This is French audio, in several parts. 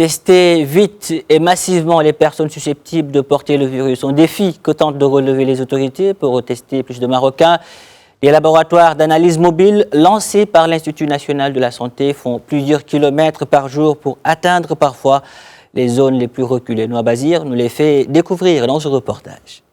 tester vite et massivement les personnes susceptibles de porter le virus. Un défi que tentent de relever les autorités pour tester plus de Marocains. Les laboratoires d'analyse mobile lancés par l'Institut national de la santé font plusieurs kilomètres par jour pour atteindre parfois les zones les plus reculées. Noa Bazir nous les fait découvrir dans ce reportage.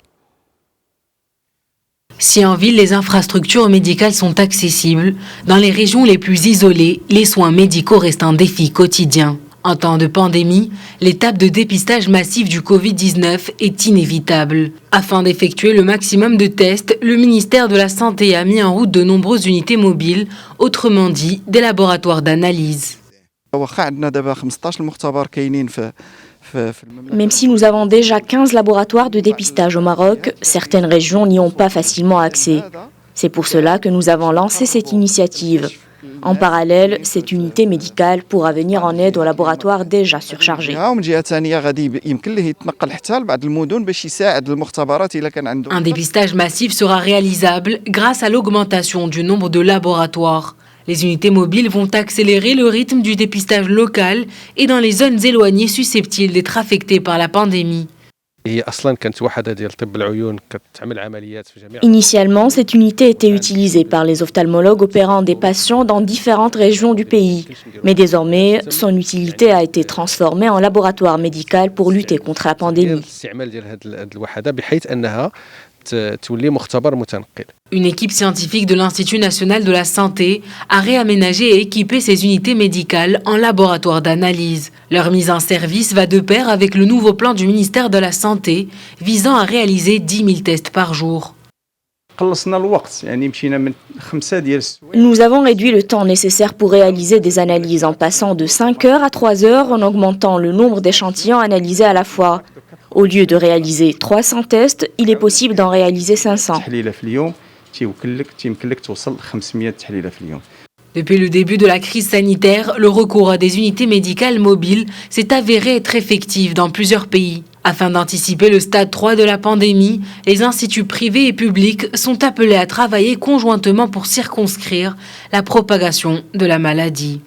Si en ville, les infrastructures médicales sont accessibles, dans les régions les plus isolées, les soins médicaux restent un défi quotidien. En temps de pandémie, l'étape de dépistage massif du Covid-19 est inévitable. Afin d'effectuer le maximum de tests, le ministère de la Santé a mis en route de nombreuses unités mobiles, autrement dit des laboratoires d'analyse. Même si nous avons déjà 15 laboratoires de dépistage au Maroc, certaines régions n'y ont pas facilement accès. C'est pour cela que nous avons lancé cette initiative. En parallèle, cette unité médicale pourra venir en aide aux laboratoires déjà surchargés. Un dépistage massif sera réalisable grâce à l'augmentation du nombre de laboratoires. Les unités mobiles vont accélérer le rythme du dépistage local et dans les zones éloignées susceptibles d'être affectées par la pandémie. Initialement, cette unité était utilisée par les ophtalmologues opérant des patients dans différentes régions du pays. Mais désormais, son utilité a été transformée en laboratoire médical pour lutter contre la pandémie. Une équipe scientifique de l'Institut national de la santé a réaménagé et équipé ces unités médicales en laboratoire d'analyse. Leur mise en service va de pair avec le nouveau plan du ministère de la Santé visant à réaliser 10 000 tests par jour. Nous avons réduit le temps nécessaire pour réaliser des analyses en passant de 5 heures à 3 heures en augmentant le nombre d'échantillons analysés à la fois. Au lieu de réaliser 300 tests, il est possible d'en réaliser 500. Depuis le début de la crise sanitaire, le recours à des unités médicales mobiles s'est avéré être effectif dans plusieurs pays. Afin d'anticiper le stade 3 de la pandémie, les instituts privés et publics sont appelés à travailler conjointement pour circonscrire la propagation de la maladie.